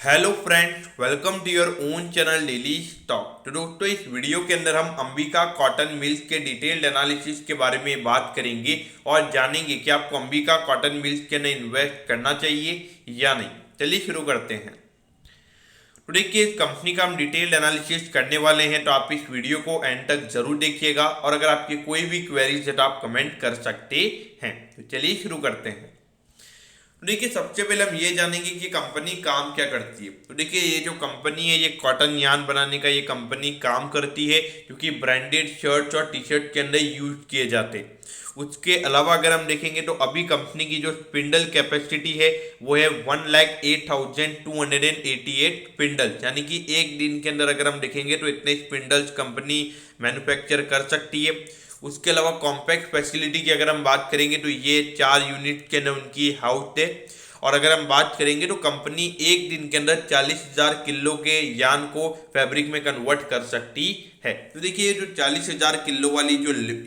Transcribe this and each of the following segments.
Hello friends, welcome to your own channel daily stock. तो दोस्तों, इस वीडियो के अंदर हम अंबिका कॉटन मिल्स के डिटेल्ड एनालिसिस के बारे में बात करेंगे और जानेंगे कि आपको अंबिका कॉटन मिल्स के अंदर इन्वेस्ट करना चाहिए या नहीं। चलिए शुरू करते हैं। तो देखिए, इस कंपनी का हम डिटेल्ड एनालिसिस करने वाले हैं, तो आप इस वीडियो को एंड तक जरूर देखिएगा और अगर आपकी कोई भी क्वेरीज है तो आप कमेंट कर सकते हैं। तो चलिए शुरू करते हैं। तो देखिए, सबसे पहले हम ये जानेंगे कि कंपनी काम क्या करती है। तो देखिए, ये जो कंपनी है, ये कॉटन यार्न बनाने का ये कंपनी काम करती है, क्योंकि ब्रांडेड शर्ट्स और टी शर्ट के अंदर यूज किए जाते हैं। उसके अलावा अगर हम देखेंगे तो अभी कंपनी की जो स्पिंडल कैपेसिटी है वो है 1,08,288 स्पिंडल, यानी कि एक दिन के अंदर अगर हम देखेंगे तो इतने स्पिंडल्स कंपनी मैन्युफैक्चर कर सकती है। उसके अलावा कॉम्पैक्ट फैसिलिटी की अगर हम बात करेंगे तो ये 4 यूनिट के अंदर उनकी हाउस है। और अगर हम बात करेंगे तो कंपनी एक दिन के अंदर 40,000 किलो के यार्न को फैब्रिक में कन्वर्ट कर सकती है। तो देखिए, ये जो 40,000 किलो वाली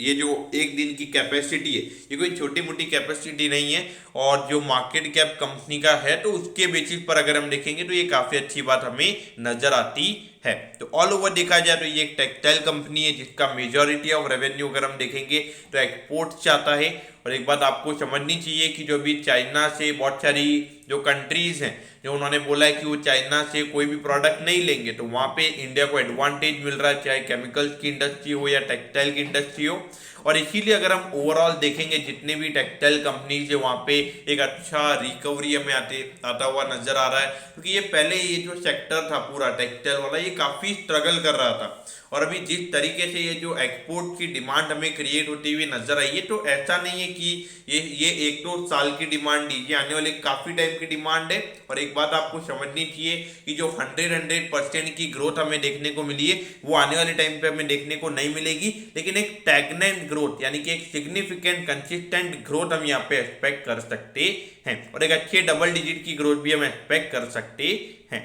ये जो एक दिन की कैपेसिटी है, ये कोई छोटी मोटी कैपेसिटी नहीं है। और जो मार्केट कैप कंपनी का है, तो उसके बेसिस पर अगर हम देखेंगे तो ये काफ़ी अच्छी बात हमें नजर आती है। तो ऑल ओवर देखा जाए तो ये एक टेक्सटाइल कंपनी है जिसका मेजॉरिटी ऑफ रेवेन्यू अगर हम देखेंगे तो एक्सपोर्ट से आता है। और एक बात आपको समझनी चाहिए कि जो भी चाइना से बहुत सारी जो कंट्रीज हैं, जो उन्होंने बोला है कि वो चाइना से कोई भी प्रोडक्ट नहीं लेंगे, तो वहाँ पे इंडिया को एडवांटेज मिल रहा है, चाहे केमिकल्स की इंडस्ट्री हो या टेक्सटाइल की इंडस्ट्री हो। और इसीलिए अगर हम ओवरऑल देखेंगे जितने भी टेक्सटाइल कंपनीज है, वहाँ पे एक अच्छा रिकवरी हमें आता हुआ नजर आ रहा है। क्योंकि ये पहले ये जो सेक्टर था पूरा टेक्सटाइल वाला, ये काफ़ी स्ट्रगल कर रहा था। और अभी जिस तरीके से ये जो एक्सपोर्ट की डिमांड हमें क्रिएट होती हुई नजर आई है, तो ऐसा नहीं है कि ये एक दो साल की डिमांड दीजिए, आने वाले काफ़ी टाइम की डिमांड है। और एक बात आपको समझनी चाहिए कि जो 100% की ग्रोथ हमें देखने को मिली है, वो आने वाले टाइम पे हमें देखने को नहीं मिलेगी। लेकिन एक स्टैग्नेंट ग्रोथ, यानी कि एक सिग्निफिकेंट कंसिस्टेंट ग्रोथ हम यहाँ पे एक्सपेक्ट कर सकते हैं और एक अच्छे डबल डिजिट की ग्रोथ भी हम एक्सपेक्ट कर सकते हैं।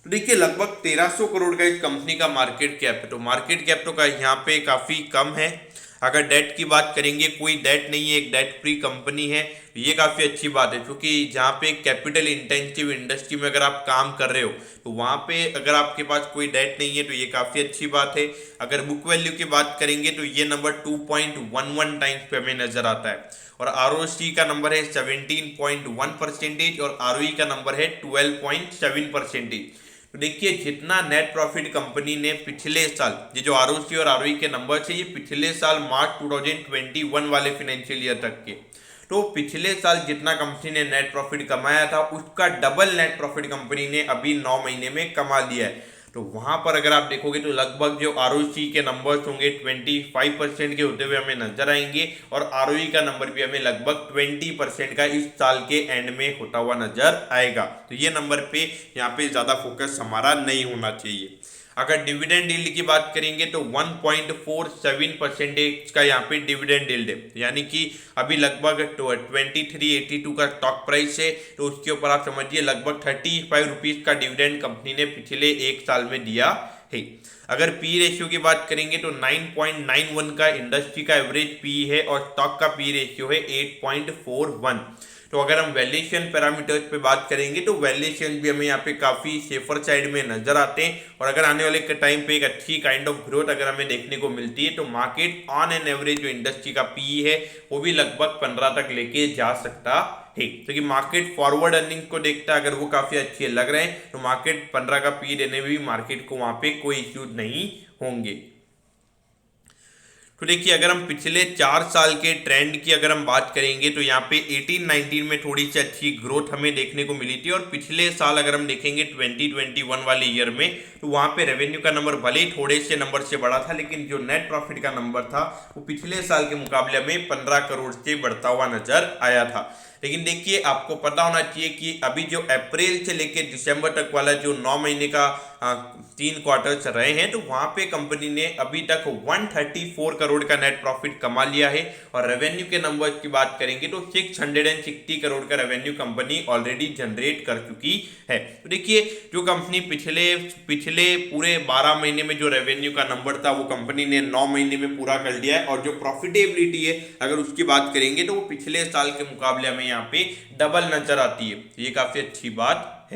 तो देखिए, लगभग 1300 करोड़ का इस कंपनी का मार्केट कैप है। तो मार्केट कैप तो का यहाँ पे काफ़ी कम है। अगर डेट की बात करेंगे, कोई डेट नहीं है, एक डेट फ्री कंपनी है। ये काफ़ी अच्छी बात है, क्योंकि जहाँ पे कैपिटल इंटेंसिव इंडस्ट्री में अगर आप काम कर रहे हो, तो वहाँ पे अगर आपके पास कोई डेट नहीं है तो ये काफ़ी अच्छी बात है। अगर बुक वैल्यू की बात करेंगे तो ये नंबर 2.11 टाइम्स पे हमें नजर आता है। और आरओसी का नंबर है 17.1% और आरओई का नंबर है 12.7%। तो देखिए, जितना नेट प्रॉफिट कंपनी ने पिछले साल, ये जो आरओसी और आरओई के नंबर है, ये पिछले साल मार्च 2021 वाले फाइनेंशियल ईयर तक के, तो पिछले साल जितना कंपनी ने नेट प्रॉफिट कमाया था, उसका डबल नेट प्रॉफिट कंपनी ने अभी 9 महीने में कमा लिया है। तो वहां पर अगर आप देखोगे तो लगभग जो आरओसी के नंबर्स होंगे 25% के होते हुए हमें नजर आएंगे और आरओई का नंबर भी हमें लगभग 20% का इस साल के एंड में होता हुआ नजर आएगा। तो ये नंबर पे यहाँ पे ज्यादा फोकस हमारा नहीं होना चाहिए। अगर डिविडेंड यील्ड की बात करेंगे तो 1.47% का यहाँ पे डिविडेंड यील्ड है, यानी कि अभी लगभग 2382 का स्टॉक प्राइस है। तो उसके ऊपर आप समझिए लगभग 35 रुपीज का डिविडेंड कंपनी ने पिछले एक साल में दिया है। अगर पी रेशियो की बात करेंगे तो 9.91 का इंडस्ट्री का एवरेज पी है और स्टॉक का पी रेशियो है 8.41। तो अगर हम वैल्यूएशन पैरामीटर्स पे बात करेंगे तो वैल्यूएशन भी हमें यहाँ पे काफ़ी सेफर साइड में नजर आते हैं। और अगर आने वाले टाइम पे एक अच्छी काइंड ऑफ ग्रोथ अगर हमें देखने को मिलती है, तो मार्केट ऑन एन एवरेज जो इंडस्ट्री का पी है वो भी लगभग 15 तक लेके जा सकता है। क्योंकि मार्केट फॉरवर्ड अर्निंग को देखता है, अगर वो काफ़ी अच्छे लग रहे हैं तो मार्केट 15 का पी देने में भी मार्केट को वहाँ पे कोई इश्यूज नहीं होंगे। तो देखिए, अगर हम पिछले 4 साल के ट्रेंड की अगर हम बात करेंगे तो यहाँ पे 18-19 में थोड़ी सी अच्छी ग्रोथ हमें देखने को मिली थी। और पिछले साल अगर हम देखेंगे 2021 वाले ईयर में, तो वहाँ पे रेवेन्यू का नंबर भले ही थोड़े से नंबर से बढ़ा था, लेकिन जो नेट प्रॉफिट का नंबर था वो पिछले साल के मुकाबले में 15 करोड़ से बढ़ता हुआ नजर आया था। लेकिन देखिए, आपको पता होना चाहिए कि अभी जो अप्रैल से लेकर दिसंबर तक वाला जो 9 महीने का 3 क्वार्टर्स रहे हैं, तो वहां पे कंपनी ने अभी तक 134 करोड़ का नेट प्रॉफिट कमा लिया है। और रेवेन्यू के नंबर्स की बात करेंगे तो 660 करोड़ का रेवेन्यू कंपनी ऑलरेडी जनरेट कर चुकी है। तो देखिए, जो कंपनी पिछले पूरे 12 महीने में जो रेवेन्यू का नंबर था वो कंपनी ने 9 महीने में पूरा कर लिया है। और जो प्रॉफिटेबिलिटी है अगर उसकी बात करेंगे तो वो पिछले साल के मुकाबले में यहाँ पे डबल नजर आती है। ये काफी अच्छी बात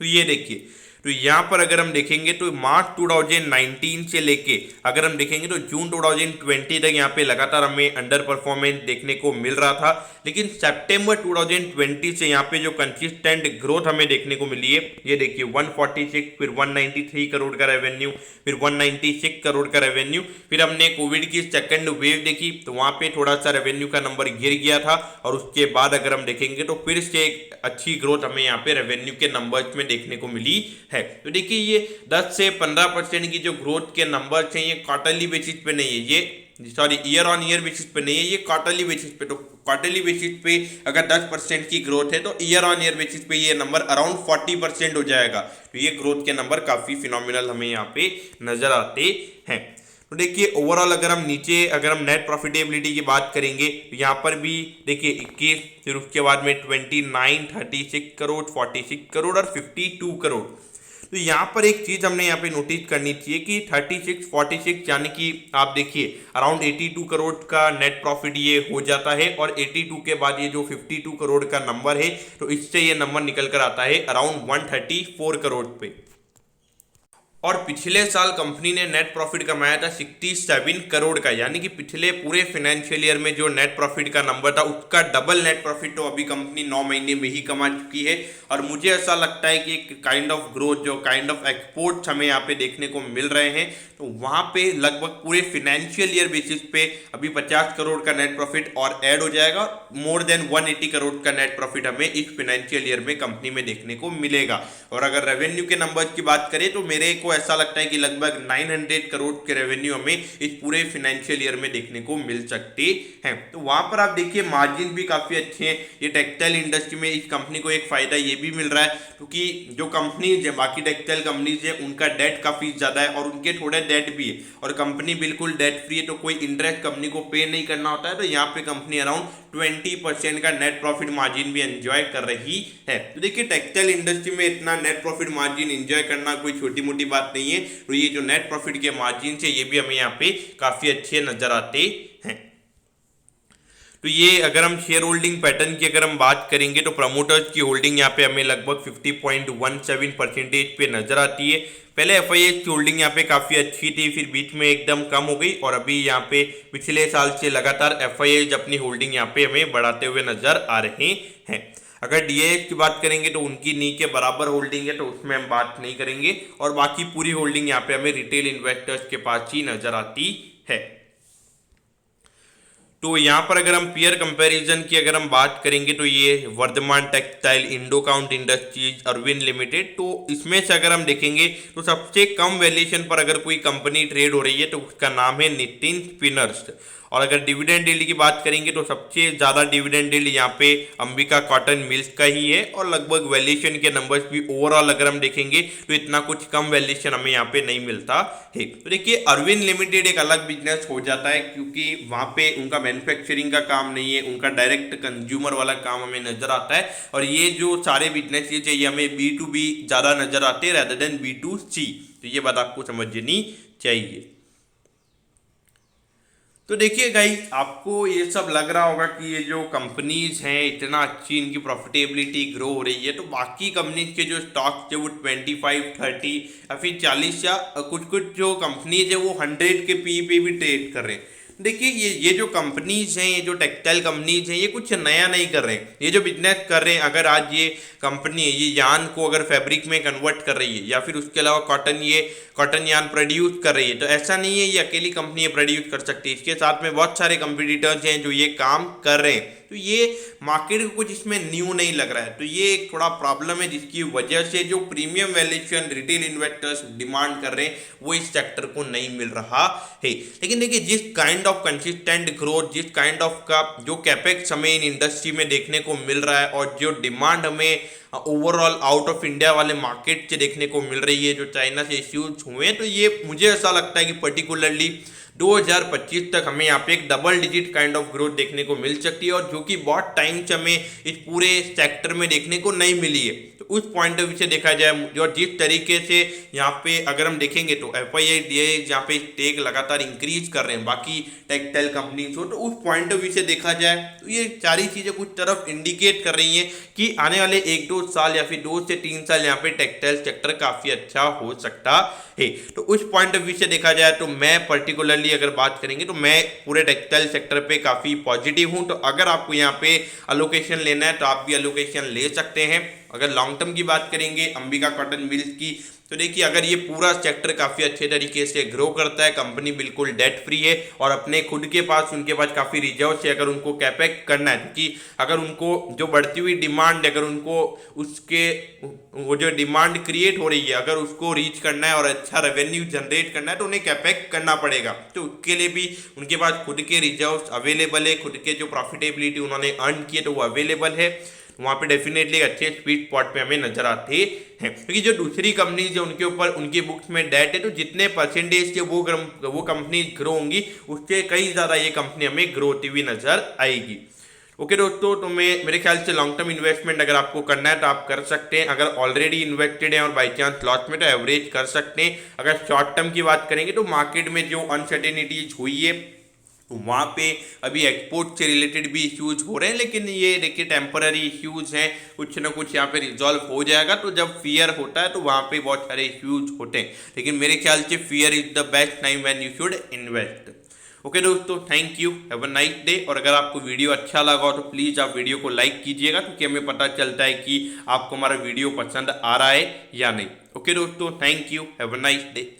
तो ये देखिए, तो यहाँ पर अगर हम देखेंगे तो मार्च 2019 से लेके अगर हम देखेंगे तो जून 2020 तक यहाँ पे लगातार हमें अंडर परफॉर्मेंस देखने को मिल रहा था, लेकिन सितंबर 2020 से यहाँ पे जो कंसिस्टेंट ग्रोथ हमें देखने को मिली है, ये देखिए 146, फिर 193 करोड़ का रेवेन्यू, फिर 196 करोड़ का रेवेन्यू, फिर हमने कोविड की सेकंड वेव देखी तो वहाँ पे थोड़ा सा रेवेन्यू का नंबर गिर गया था, और उसके बाद अगर हम देखेंगे तो फिर से एक अच्छी ग्रोथ हमें यहाँ पे रेवेन्यू के नंबर्स में देखने को मिली है। तो देखिए ये 10 से 15% की जो ग्रोथ के नंबर्स हैं ये क्वार्टरली बेसिस पे नहीं है, ये sorry year on year basis पे नहीं है, ये क्वार्टरली बेसिस पे। तो क्वार्टरली बेसिस पे अगर 10% की ग्रोथ है तो ईयर ऑन ईयर बेसिस पे ये नंबर अराउंड 40% हो जाएगा। तो ये ग्रोथ के नंबर काफी फिनोमिनल हमें यहाँ पे नजर आते हैं। तो देखिए ओवरऑल अगर हम नीचे अगर हम नेट प्रॉफिटेबिलिटी की बात करेंगे तो यहाँ पर भी देखिए 21, फिर उसके बाद में 29, 36 करोड़, 46 करोड़ और 52 करोड़। तो यहाँ पर एक चीज हमने यहाँ पे नोटिस करनी चाहिए कि 36, 46 यानी कि आप देखिए अराउंड 82 करोड़ का नेट प्रॉफिट ये हो जाता है, और 82 के बाद ये जो 52 करोड़ का नंबर है तो इससे ये नंबर निकल कर आता है अराउंड 134 करोड़ पे। और पिछले साल कंपनी ने नेट प्रॉफिट कमाया था 67 करोड़ का, यानी कि पिछले पूरे फाइनेंशियल ईयर में जो नेट प्रॉफिट का नंबर था उसका डबल नेट प्रॉफिट तो अभी कंपनी 9 महीने में ही कमा चुकी है। और मुझे ऐसा लगता है कि एक काइंड ऑफ ग्रोथ, जो काइंड ऑफ एक्सपोर्ट्स हमें यहाँ पे देखने को मिल रहे हैं, तो वहाँ पे लगभग पूरे फाइनेंशियल ईयर बेसिस पे अभी 50 करोड़ का नेट प्रॉफिट और ऐड हो जाएगा। मोर देन 180 करोड़ का नेट प्रॉफिट हमें इस फाइनेंशियल ईयर में कंपनी में देखने को मिलेगा। और अगर रेवेन्यू के नंबर्स की बात करें तो मेरे को ऐसा लगता है कि लगभग 900 करोड़ के रेवेन्यू हमें इस पूरे फाइनेंशियल ईयर में देखने को मिल सकते हैं। तो वहां पर आप देखिए मार्जिन भी काफी अच्छे हैं। ये टेक्सटाइल इंडस्ट्री में इस कंपनी को एक फायदा ये भी मिल रहा है क्योंकि जो कंपनीज है, बाकी टेक्सटाइल कंपनीज है, उनका डेट काफी ज्यादा है और उनके थोड़े डेट भी है, और कंपनी बिल्कुल डेट फ्री है, तो कोई इंटरेस्ट कंपनी को पे नहीं करना होता है। तो यहाँ पे कंपनी अराउंड 20% का नेट प्रॉफिट मार्जिन भी एंजॉय कर रही है। तो देखिए टेक्सटाइल इंडस्ट्री में इतना नेट प्रॉफिट मार्जिन एंजॉय करना कोई छोटी मोटी बात नहीं है। तो ये जो नेट प्रॉफिट के मार्जिन है ये भी हमें यहाँ पे काफी अच्छे नजर आते हैं। तो ये अगर हम शेयर होल्डिंग पैटर्न की अगर हम बात करेंगे तो प्रमोटर्स की होल्डिंग यहाँ पे हमें लगभग 50.17% पे नजर आती है। पहले एफआईएस की होल्डिंग यहाँ पे काफी अच्छी थी, फिर बीच में एकदम कम हो गई, और अभी यहाँ पे पिछले साल से लगातार एफआईएस अपनी होल्डिंग यहाँ पे हमें बढ़ाते हुए नजर आ रहे हैं। अगर डीआईएस की बात करेंगे तो उनकी नी के बराबर होल्डिंग है, तो उसमें हम बात नहीं करेंगे, और बाकी पूरी होल्डिंग यहाँ पे हमें रिटेल इन्वेस्टर्स के पास ही नजर आती है। तो यहाँ पर अगर हम पीयर कंपैरिजन की अगर हम बात करेंगे तो ये Vardhman textile, Indo Count industries, Arvind limited, तो इसमें से अगर हम देखेंगे तो सबसे कम वैल्यूएशन पर अगर कोई कंपनी ट्रेड हो रही है तो उसका नाम है नितिन स्पिनर्स। और अगर डिविडेंड यील्ड की बात करेंगे तो सबसे ज़्यादा डिविडेंड यील्ड यहाँ पे अंबिका कॉटन मिल्स का ही है, और लगभग वैल्यूएशन के नंबर्स भी ओवरऑल अगर हम देखेंगे तो इतना कुछ कम वैल्यूएशन हमें यहाँ पे नहीं मिलता है। तो देखिए अरविंद लिमिटेड एक अलग बिजनेस हो जाता है क्योंकि वहाँ पे उनका मैन्युफैक्चरिंग का काम नहीं है, उनका डायरेक्ट कंज्यूमर वाला काम हमें नजर आता है, और ये जो सारे बिजनेस ये हमें B2B ज़्यादा नजर आते हैं रेदर देन B2C। तो ये बात आपको समझनी चाहिए। तो देखिए गाइस, आपको ये सब लग रहा होगा कि ये जो कंपनीज हैं इतना अच्छी इनकी प्रॉफिटेबिलिटी ग्रो हो रही है, तो बाकी कंपनीज के जो स्टॉक्स है वो 25, 30 या फिर 40 या कुछ कुछ जो कंपनीज है वो 100 के पी पे भी ट्रेड कर रहे हैं। देखिए ये जो कंपनीज हैं, ये जो टेक्सटाइल कंपनीज हैं, ये कुछ नया नहीं कर रहे हैं। ये जो बिजनेस कर रहे हैं, अगर आज ये कंपनी है ये यान को अगर फैब्रिक में कन्वर्ट कर रही है, या फिर उसके अलावा कॉटन यान प्रोड्यूस कर रही है, तो ऐसा नहीं है ये अकेली कंपनी ये प्रोड्यूस कर सकती है, इसके साथ में बहुत सारे कंपटीटर्स हैं जो ये काम कर रहे हैं। तो ये मार्केट को कुछ इसमें न्यू नहीं लग रहा है। तो ये एक थोड़ा प्रॉब्लम है जिसकी वजह से जो premium valuation retail investors demand कर रहे हैं वो इस सेक्टर को नहीं मिल रहा है। लेकिन देखिए जिस काइंड ऑफ कंसिस्टेंट ग्रोथ, जिस काइंड ऑफ का जो कैपेक्स हमें इन इंडस्ट्री में देखने को मिल रहा है, और जो डिमांड हमें ओवरऑल आउट ऑफ इंडिया वाले मार्केट से देखने को मिल रही है जो चाइना से इश्यूज हुए हैं, तो ये मुझे ऐसा लगता है कि पर्टिकुलरली 2025 तक हमें यहाँ पे एक double digit kind of growth देखने को मिल सकती है, और जो कि बहुत टाइम से हमें इस पूरे सेक्टर में देखने को नहीं मिली है। तो उस पॉइंट ऑफ व्यू से देखा जाए जो जिस तरीके से यहाँ पे अगर हम देखेंगे तो FII जहाँ पे स्टेक लगातार इंक्रीज कर रहे हैं बाकी टेक्सटाइल कंपनीज हो, तो उस पॉइंट ऑफ व्यू से देखा जाए तो ये सारी चीजें कुछ तरफ इंडिकेट कर रही हैं कि आने वाले 1-2 साल या फिर 2 से 3 साल यहाँ पे टेक्सटाइल सेक्टर काफी अच्छा हो सकता है। तो उस पॉइंट ऑफ व्यू से देखा जाए तो मैं पर्टिकुलरली अगर बात करेंगे तो मैं पूरे टेक्सटाइल सेक्टर पे काफी पॉजिटिव हूं। तो अगर आपको यहाँ पे अलोकेशन लेना है तो आप भी अलोकेशन ले सकते हैं। अगर लॉन्ग टर्म की बात करेंगे अंबिका कॉटन मिल्स की, तो देखिए अगर ये पूरा सेक्टर काफी अच्छे तरीके से ग्रो करता है, कंपनी बिल्कुल डेट फ्री है और अपने खुद के पास उनके पास काफी रिजर्व है, अगर उनको कैपेक्स करना है क्योंकि अगर उनको जो बढ़ती हुई डिमांड, अगर उनको उसके वो जो डिमांड क्रिएट हो रही है अगर उसको रीच करना है और अच्छा रेवेन्यू जनरेट करना है तो उन्हें कैपेक्स करना पड़ेगा। तो उसके लिए भी उनके पास खुद के रिजर्व अवेलेबल है, खुद के जो प्रॉफिटेबिलिटी उन्होंने अर्न किए तो वो अवेलेबल है। वहाँ पे डेफिनेटली अच्छे स्वीट स्पॉट पे हमें नजर आते हैं। क्योंकि जो दूसरी कंपनी जो उनके ऊपर उनके बुक्स में डेट है तो जितने परसेंटेज के वो कंपनी ग्रो होंगी उससे कई ज़्यादा ये कंपनी हमें ग्रो होती हुई नजर आएगी। ओके दोस्तों, तो मेरे ख्याल से लॉन्ग टर्म इन्वेस्टमेंट अगर आपको करना है तो आप कर सकते हैं। अगर ऑलरेडी इन्वेस्टेड हैं और बाई चांस लॉस में तो एवरेज कर सकते हैं। अगर शॉर्ट टर्म की बात करेंगे तो मार्केट में जो अनसर्टेनिटीज हुई है तो वहाँ पे अभी एक्सपोर्ट से रिलेटेड भी इश्यूज हो रहे हैं, लेकिन ये देखिए टेम्पररी इश्यूज हैं, कुछ ना कुछ यहाँ पे रिजॉल्व हो जाएगा। तो जब फियर होता है तो वहाँ पे बहुत सारे इश्यूज होते हैं, लेकिन मेरे ख्याल से fear is the best time when you should invest. Okay दोस्तों, thank you, have a nice day. और अगर आपको वीडियो अच्छा लगा हो तो प्लीज़ आप वीडियो को लाइक कीजिएगा क्योंकि हमें पता चलता है कि आपको हमारा वीडियो पसंद आ रहा है या नहीं। ओके दोस्तों, thank you, have a nice day.